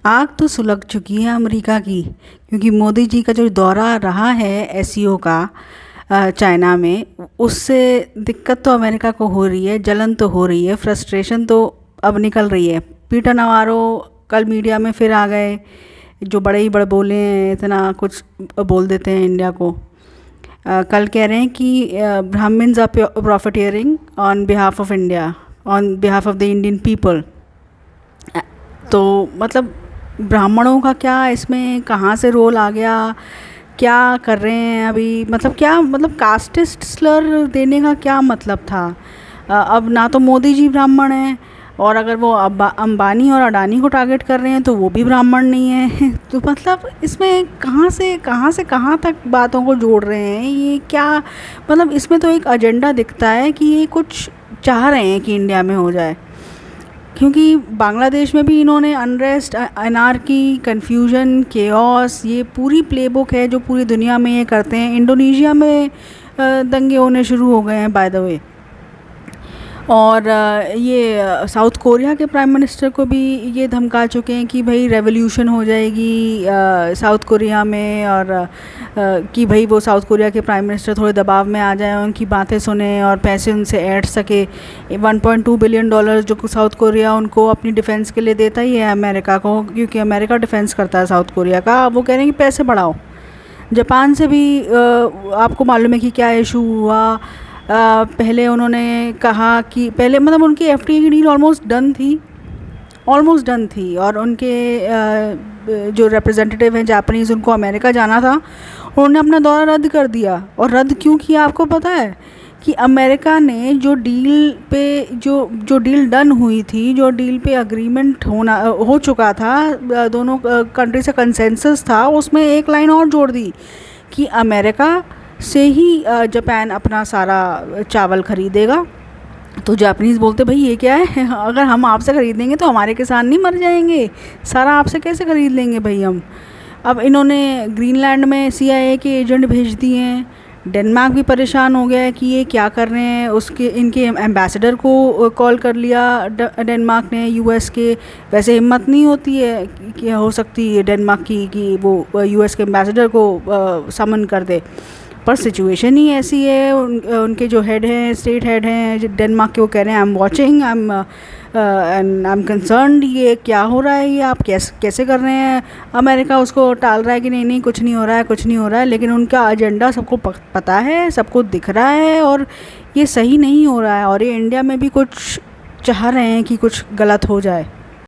आग तो सुलग चुकी है अमेरिका की, क्योंकि मोदी जी का जो दौरा रहा है एससीओ का चाइना में, उससे दिक्कत तो अमेरिका को हो रही है, जलन तो हो रही है, फ्रस्ट्रेशन तो अब निकल रही है। पीटर नवारो कल मीडिया में फिर आ गए, जो बड़े ही बड़े बोले हैं, इतना कुछ बोल देते हैं इंडिया को। कल कह रहे हैं कि Brahmins are profiteering on behalf of India, on behalf of the Indian people. तो मतलब ब्राह्मणों का क्या इसमें कहाँ से रोल आ गया, क्या कर रहे हैं अभी, मतलब क्या, मतलब कास्टिस्ट स्लर देने का क्या मतलब था। अब ना तो मोदी जी ब्राह्मण हैं, और अगर वो अंबानी और अडानी को टारगेट कर रहे हैं तो वो भी ब्राह्मण नहीं है। तो मतलब इसमें कहाँ से कहाँ तक बातों को जोड़ रहे हैं, ये क्या, मतलब इसमें तो एक एजेंडा दिखता है कि ये कुछ चाह रहे हैं कि इंडिया में हो जाए। क्योंकि बांग्लादेश में भी इन्होंने अनरेस्ट, अनार्की, कन्फ्यूजन, केओस, ये पूरी प्लेबुक है जो पूरी दुनिया में ये करते हैं। इंडोनेशिया में दंगे होने शुरू हो गए हैं बाय द वे। और ये साउथ कोरिया के प्राइम मिनिस्टर को भी ये धमका चुके हैं कि भाई रेवोल्यूशन हो जाएगी साउथ कोरिया में, और कि भाई वो साउथ कोरिया के प्राइम मिनिस्टर थोड़े दबाव में आ जाएं, उनकी बातें सुने और पैसे उनसे ऐंठ सके। 1.2 बिलियन डॉलर जो साउथ कोरिया उनको अपनी डिफेंस के लिए देता ही है अमेरिका को, क्योंकि अमेरिका डिफेंस करता है साउथ कोरिया का। वो कह रहे हैं कि पैसे बढ़ाओ। जापान से भी आपको मालूम है कि क्या इशू हुआ। पहले उन्होंने कहा कि पहले मतलब उनकी एफटीए की डील ऑलमोस्ट डन थी, और उनके जो रिप्रेजेंटेटिव हैं जापानीज़, उनको अमेरिका जाना था, उन्होंने अपना दौरा रद्द कर दिया। और रद्द क्यों किया आपको पता है? कि अमेरिका ने जो डील पे जो डील डन हुई थी, जो डील पे अग्रीमेंट हो चुका था, दोनों कंट्री से कंसेंसस था, उसमें एक लाइन और जोड़ दी कि अमेरिका से ही जापान अपना सारा चावल ख़रीदेगा। तो जापानीज़ बोलते भाई ये क्या है, अगर हम आपसे ख़रीदेंगे तो हमारे किसान नहीं मर जाएंगे, सारा आपसे कैसे ख़रीद लेंगे भाई हम। अब इन्होंने ग्रीनलैंड में CIA के एजेंट भेज दिए हैं। डेनमार्क भी परेशान हो गया है कि ये क्या कर रहे हैं, उसके इनके एम्बेसडर को कॉल कर लिया डेनमार्क ने US के। वैसे हिम्मत नहीं होती है कि हो सकती है डेनमार्क की कि वो US के एम्बेसडर को समन कर दे, पर सिचुएशन ही ऐसी है। उनके जो हेड हैं, स्टेट हेड हैं डेनमार्क के, वो कह रहे हैं I am watching, I am concerned, ये क्या हो रहा है, ये आप कैसे कर रहे हैं। अमेरिका उसको टाल रहा है कि नहीं कुछ नहीं हो रहा है, लेकिन उनका एजेंडा सबको पता है, सबको दिख रहा है, और ये सही नहीं हो रहा है, और ये इंडिया में भी कुछ चाह रहे हैं कि कुछ गलत हो जाए।